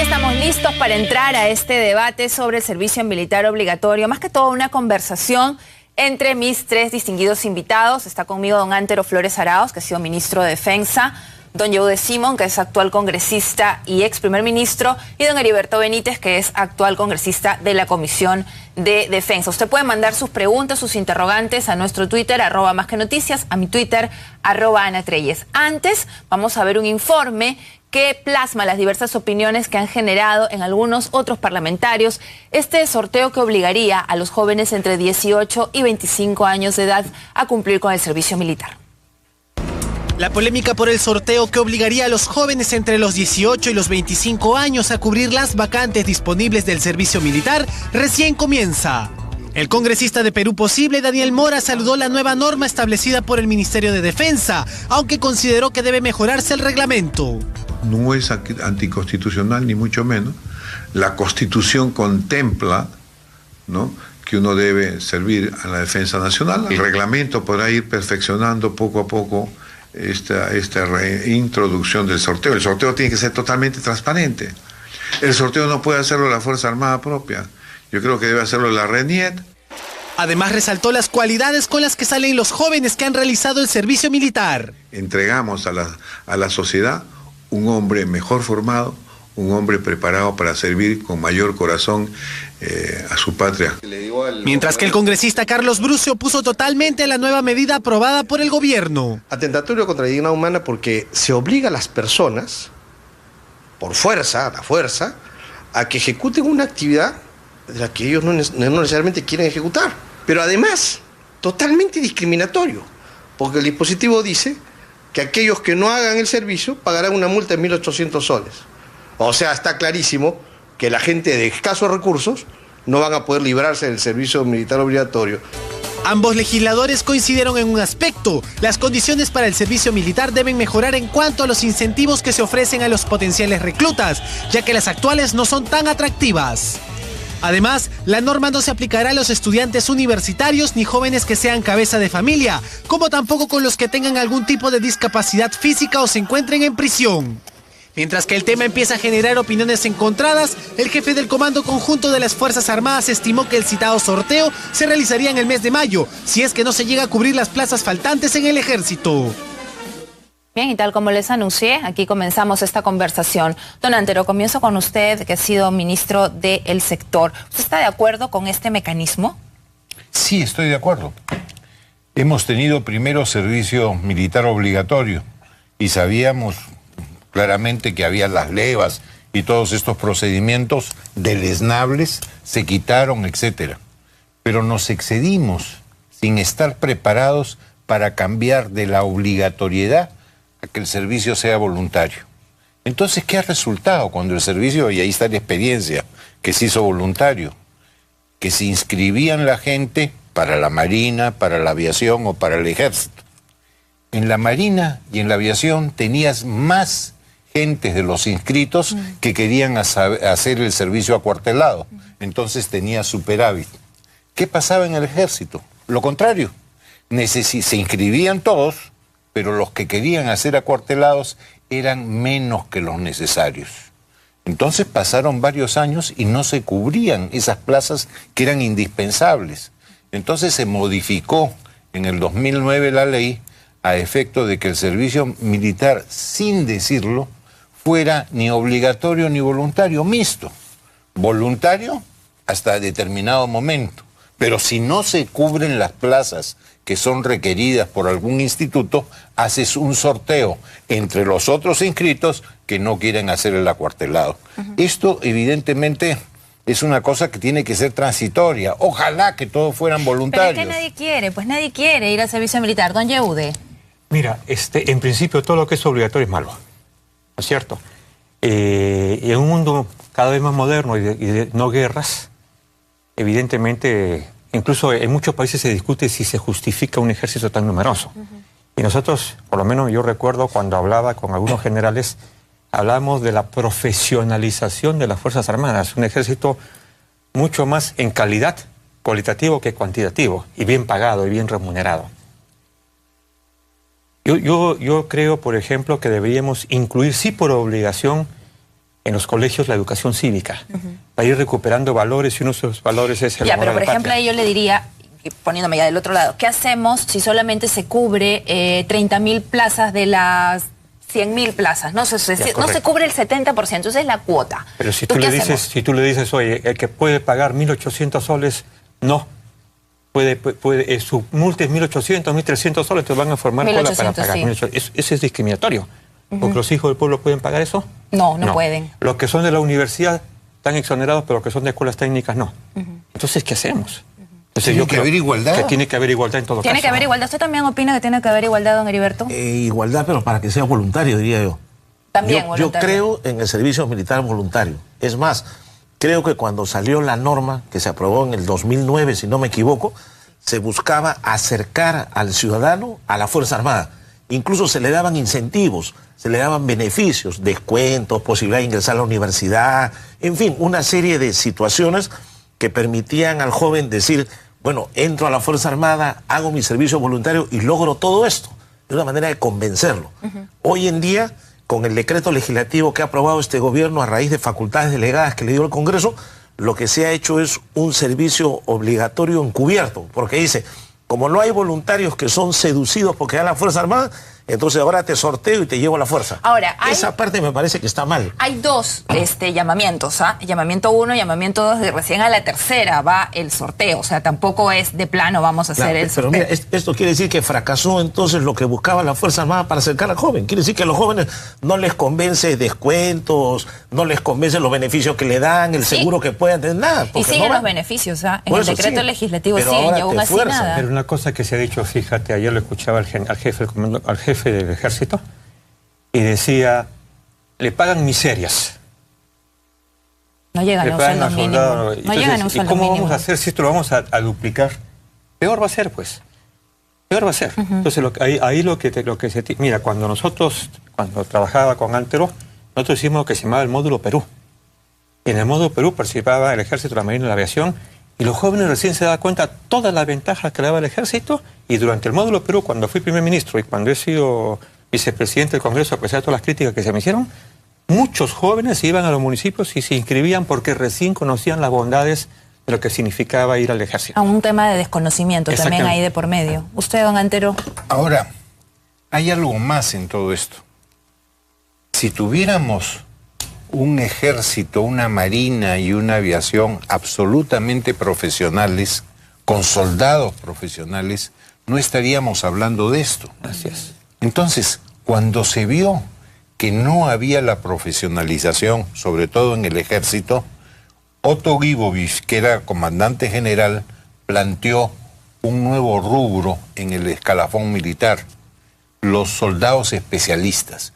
estamos listos para entrar a este debate sobre el servicio militar obligatorio. Más que todo una conversación entre mis tres distinguidos invitados. Está conmigo don Antero Flores Arauz, que ha sido ministro de Defensa, don Yehude Simón, que es actual congresista y ex primer ministro, y don Heriberto Benítez, que es actual congresista de la Comisión de Defensa. Usted puede mandar sus preguntas, sus interrogantes a nuestro Twitter, @másquenoticias, a mi Twitter, @Ana Treyes. Antes, vamos a ver un informe que plasma las diversas opiniones que han generado en algunos otros parlamentarios este sorteo que obligaría a los jóvenes entre 18 y 25 años de edad a cumplir con el servicio militar. La polémica por el sorteo que obligaría a los jóvenes entre los 18 y los 25 años a cubrir las vacantes disponibles del servicio militar recién comienza. El congresista de Perú Posible, Daniel Mora, saludó la nueva norma establecida por el Ministerio de Defensa, aunque consideró que debe mejorarse el reglamento. No es anticonstitucional, ni mucho menos. La Constitución contempla, ¿no?, que uno debe servir a la defensa nacional. El reglamento podrá ir perfeccionando poco a poco esta reintroducción del sorteo. El sorteo tiene que ser totalmente transparente. El sorteo no puede hacerlo la Fuerza Armada propia. Yo creo que debe hacerlo la RENIET. Además resaltó las cualidades con las que salen los jóvenes que han realizado el servicio militar. Entregamos a la sociedad un hombre mejor formado, un hombre preparado para servir con mayor corazón a su patria. Mientras que el congresista Carlos Brus se opuso totalmente a la nueva medida aprobada por el gobierno. Atentatorio contra la dignidad humana porque se obliga a las personas, por fuerza, a la fuerza, a que ejecuten una actividad de la que ellos no necesariamente quieren ejecutar. Pero además, totalmente discriminatorio, porque el dispositivo dice que aquellos que no hagan el servicio pagarán una multa de 1.800 soles. O sea, está clarísimo que la gente de escasos recursos no van a poder librarse del servicio militar obligatorio. Ambos legisladores coincidieron en un aspecto: las condiciones para el servicio militar deben mejorar en cuanto a los incentivos que se ofrecen a los potenciales reclutas, ya que las actuales no son tan atractivas. Además, la norma no se aplicará a los estudiantes universitarios ni jóvenes que sean cabeza de familia, como tampoco con los que tengan algún tipo de discapacidad física o se encuentren en prisión. Mientras que el tema empieza a generar opiniones encontradas, el jefe del Comando Conjunto de las Fuerzas Armadas estimó que el citado sorteo se realizaría en el mes de mayo, si es que no se llega a cubrir las plazas faltantes en el ejército. Bien, y tal como les anuncié, aquí comenzamos esta conversación. Don Antero, comienzo con usted, que ha sido ministro del sector. ¿Usted está de acuerdo con este mecanismo? Sí, estoy de acuerdo. Hemos tenido primero servicio militar obligatorio y sabíamos claramente que había las levas y todos estos procedimientos deleznables, se quitaron, etcétera. Pero nos excedimos sin estar preparados para cambiar de la obligatoriedad a que el servicio sea voluntario. Entonces, ¿qué ha resultado cuando el servicio, y ahí está la experiencia, que se hizo voluntario? Que se inscribían la gente para la Marina, para la aviación o para el ejército. En la Marina y en la aviación tenías más gentes de los inscritos que querían hacer el servicio acuartelado. Entonces tenía superávit. ¿Qué pasaba en el ejército? Lo contrario. Se inscribían todos, pero los que querían hacer acuartelados eran menos que los necesarios. Entonces pasaron varios años y no se cubrían esas plazas que eran indispensables. Entonces se modificó en el 2009 la ley a efecto de que el servicio militar, sin decirlo, fuera ni obligatorio ni voluntario, mixto. Voluntario hasta determinado momento. Pero si no se cubren las plazas que son requeridas por algún instituto, haces un sorteo entre los otros inscritos que no quieren hacer el acuartelado. Esto evidentemente es una cosa que tiene que ser transitoria. Ojalá que todos fueran voluntarios. Pero es que nadie quiere, pues nadie quiere ir al servicio militar. Don Yehude. Mira, en principio todo lo que es obligatorio es malo, ¿no es cierto? Y en un mundo cada vez más moderno y de no guerras, evidentemente, incluso en muchos países se discute si se justifica un ejército tan numeroso. Y nosotros, por lo menos yo recuerdo cuando hablaba con algunos generales, hablamos de la profesionalización de las Fuerzas Armadas, un ejército mucho más en calidad cualitativo que cuantitativo, y bien pagado y bien remunerado. Yo creo, por ejemplo, que deberíamos incluir, sí por obligación, en los colegios la educación cívica, para ir recuperando valores, y uno de esos valores es el Ya, amor pero a por la ejemplo, patria. ahí yo le diría, y poniéndome ya del otro lado, ¿qué hacemos si solamente se cubre 30.000 plazas de las 100.000 plazas? No se cubre el 70%, esa es la cuota. Pero si ¿Tú tú, qué le dices, hacemos? si tú le dices, oye, el que puede pagar 1.800 soles, no. Su multa es 1.800, 1.300 soles, te van a formar cola para 1.800, pagar. sí. 1.800. Ese es discriminatorio. Porque los hijos del pueblo pueden pagar eso. No pueden. Los que son de la universidad están exonerados, pero los que son de escuelas técnicas no. Entonces, ¿qué hacemos? Entonces, ¿Tiene que haber igualdad? Que tiene que haber igualdad en todo Tiene caso. que haber igualdad. ¿Usted también opina que tiene que haber igualdad, don Heriberto? Igualdad, pero para que sea voluntario, diría yo. También Yo voluntario. creo en el servicio militar voluntario. Es más, creo que cuando salió la norma, que se aprobó en el 2009, si no me equivoco, se buscaba acercar al ciudadano a la Fuerza Armada. Incluso se le daban incentivos, se le daban beneficios, descuentos, posibilidad de ingresar a la universidad, en fin, una serie de situaciones que permitían al joven decir, bueno, entro a la Fuerza Armada, hago mi servicio voluntario y logro todo esto. Es una manera de convencerlo. Hoy en día, con el decreto legislativo que ha aprobado este gobierno a raíz de facultades delegadas que le dio el Congreso, lo que se ha hecho es un servicio obligatorio encubierto, porque dice, como no hay voluntarios que son seducidos porque da la Fuerza Armada, entonces ahora te sorteo y te llevo a la fuerza. Ahora, esa parte me parece que está mal. Hay dos llamamientos, ¿ah? Llamamiento 1, llamamiento 2, de recién a la tercera va el sorteo, o sea, tampoco es de plano vamos a hacer Claro, el pero sorteo. mira, esto quiere decir que fracasó entonces lo que buscaba la Fuerza Armada para acercar al joven. Quiere decir que a los jóvenes no les convence descuentos, no les convence los beneficios que le dan, el seguro que puedan tener, nada. Y siguen los beneficios, ¿ah? En Por el eso decreto siguen. legislativo Pero siguen ahora y aún te así fuerzan. nada. Pero una cosa que se ha dicho, fíjate, ayer lo escuchaba al jefe del ejército y decía, le pagan miserias. No llegan a un sueldo mínimo. No llegan a un ¿Y sueldo cómo mínimo. vamos a hacer si esto lo vamos a duplicar? Peor va a ser, pues. Peor va a ser. Entonces, mira, cuando trabajaba con Antero, nosotros hicimos lo que se llamaba el módulo Perú. Y en el módulo Perú participaba el ejército, la marina y la aviación, y los jóvenes recién se daban cuenta de todas las ventajas que le daba el ejército, y durante el módulo Perú, cuando fui primer ministro y cuando he sido vicepresidente del Congreso, a pesar de todas las críticas que se me hicieron, muchos jóvenes iban a los municipios y se inscribían porque recién conocían las bondades de lo que significaba ir al ejército. A un tema de desconocimiento también ahí de por medio. ¿Usted, don Antero? Ahora, hay algo más en todo esto. Si tuviéramos un ejército, una marina y una aviación absolutamente profesionales, con soldados profesionales, no estaríamos hablando de esto. Así es. Entonces, cuando se vio que no había la profesionalización, sobre todo en el ejército, Otto Guibovich, que era comandante general, planteó un nuevo rubro en el escalafón militar, los soldados especialistas,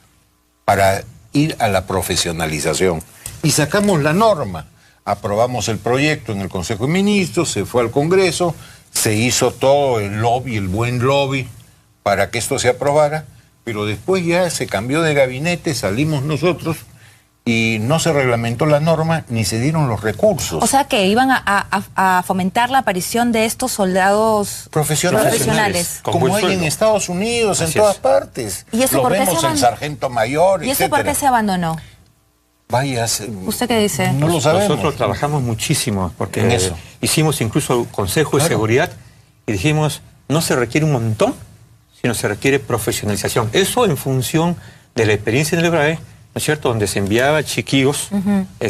para ir a la profesionalización. Y sacamos la norma, aprobamos el proyecto en el Consejo de Ministros, se fue al Congreso, se hizo todo el lobby, el buen lobby, para que esto se aprobara, pero después ya se cambió de gabinete, salimos nosotros y no se reglamentó la norma ni se dieron los recursos. O sea que iban a fomentar la aparición de estos soldados profesionales. Con Como buen hay sueldo. en Estados Unidos, Así en todas es. partes. ¿Y eso Lo por qué vemos se en sargento mayor, ¿Y eso por qué se abandonó? Vaya, ¿Usted qué dice? no lo sabemos. Nosotros trabajamos muchísimo porque En eso. hicimos incluso Consejo de Seguridad y dijimos, no se requiere un montón, sino se requiere profesionalización. Eso en función de la experiencia en el EBRAE, ¿no es cierto?, donde se enviaba chiquillos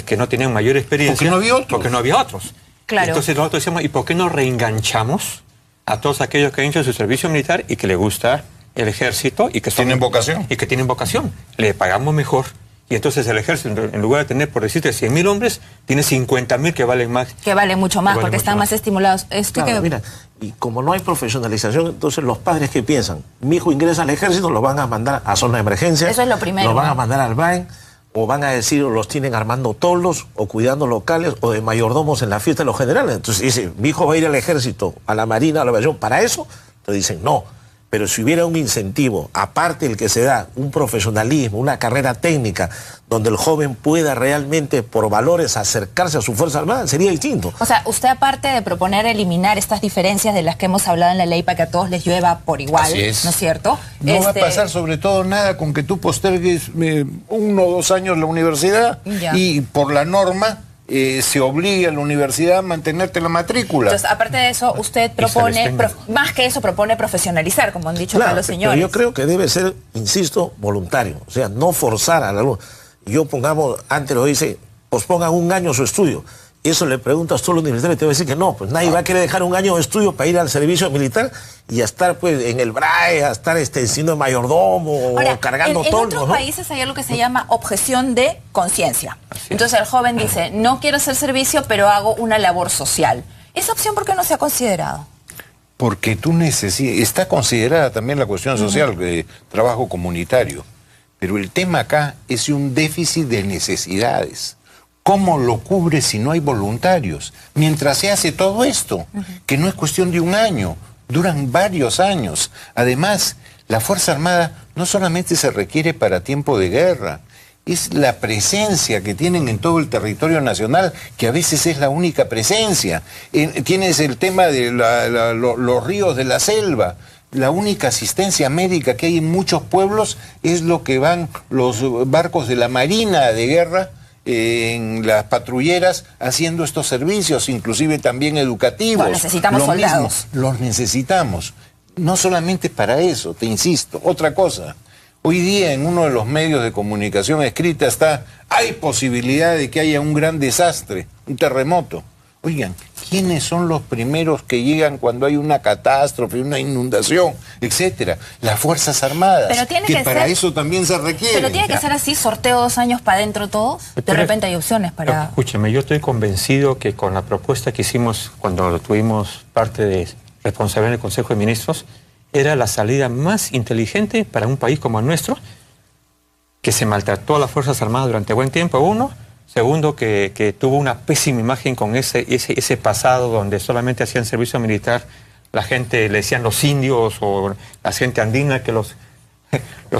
que no tenían mayor experiencia. Porque no había otros. Porque no había otros. Claro. Entonces nosotros decíamos, ¿y por qué no reenganchamos a todos aquellos que han hecho su servicio militar y que les gusta el ejército y que son, Tienen vocación. y que tienen vocación? Le pagamos mejor. Y entonces el ejército, en lugar de tener, por decirte, 100.000 hombres, tiene 50.000 que valen más. Que vale mucho más Que vale porque mucho están más estimulados. Claro, mira, y como no hay profesionalización, entonces los padres que piensan, mi hijo ingresa al ejército, lo van a mandar a zona de emergencia. Eso es lo primero. Lo van a mandar al BAN, o van a decir, los tienen armando toldos, o cuidando locales, o de mayordomos en la fiesta de los generales. Entonces dice, mi hijo va a ir al ejército, a la marina, a la aviación, para eso. Entonces dicen, no, Pero si hubiera un incentivo, aparte del que se da, un profesionalismo, una carrera técnica, donde el joven pueda realmente, por valores, acercarse a su Fuerza Armada, sería distinto. O sea, usted aparte de proponer eliminar estas difereras de las que hemos hablado en la ley para que a todos les llueva por igual, Así es. ¿no es cierto? No va a pasar sobre todo nada con que tú postergues 1 o 2 años la universidad Ya. y por la norma se obliga a la universidad a mantenerte la matrícula. Entonces, aparte de eso, usted propone, más que eso, propone profesionalizar, como han dicho acá los señores. Pero yo creo que debe ser, insisto, voluntario. O sea, no forzar al alumno. Yo pongamos, antes lo dice, pospongan 1 año su estudio. Eso le preguntas tú a la universidad y te va a decir que no, pues nadie va a querer dejar 1 año de estudio para ir al servicio militar y a estar pues en el BRAE, a estar siendo mayordomo Ahora, o cargando en toldos, otros ¿no? países hay algo que se llama objeción de conciencia. Entonces el joven dice, no quiero hacer servicio, pero hago una labor social. ¿Esa opción por qué no se ha considerado? Porque tú necesitas, está considerada también la cuestión social de trabajo comunitario, pero el tema acá es un déficit de necesidades. ¿Cómo lo cubre si no hay voluntarios? Mientras se hace todo esto, que no es cuestión de 1 año, duran varios años. Además, la Fuerza Armada no solamente se requiere para tiempo de guerra, es la presencia que tienen en todo el territorio nacional, que a veces es la única presencia. Tienes el tema de los ríos de la selva. La única asistencia médica que hay en muchos pueblos es lo que van los barcos de la Marina de guerra en las patrulleras haciendo estos servicios, inclusive también educativos. Bueno, necesitamos soldados. Los necesitamos. No solamente para eso, te insisto. Otra cosa, hoy día en uno de los medios de comunicación escrita hay posibilidad de que haya un gran desastre, un terremoto. Oigan, ¿quiénes son los primeros que llegan cuando hay una catástrofe, una inundación, etcétera? Las Fuerzas Armadas, Pero tiene que que para ser- eso también se requiere. Pero tiene que ser así, sorteo 2 años para adentro todos. De repente hay opciones para... Escúcheme, yo estoy convencido que con la propuesta que hicimos cuando tuvimos parte de responsabilidad del Consejo de Ministros, era la salida más inteligente para un país como el nuestro, que se maltrató a las Fuerzas Armadas durante buen tiempo, uno. Segundo, que tuvo una pésima imagen con ese pasado donde solamente hacían servicio militar, la gente le decían los indios o la gente andina que los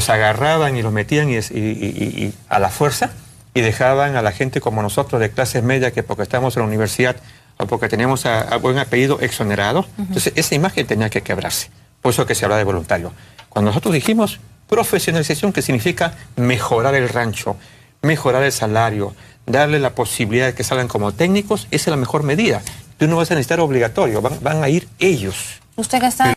agarraban y los metían y a la fuerza y dejaban a la gente como nosotros de clases medias que porque estábamos en la universidad o porque teníamos a buen apellido exonerado. Entonces esa imagen tenía que quebrarse. Por eso que se habla de voluntario. Cuando nosotros dijimos profesionalización, que significa mejorar el rancho, mejorar el salario, darle la posibilidad de que salgan como técnicos, esa es la mejor medida. Tú no vas a necesitar obligatorio, van a ir ellos. Usted que está...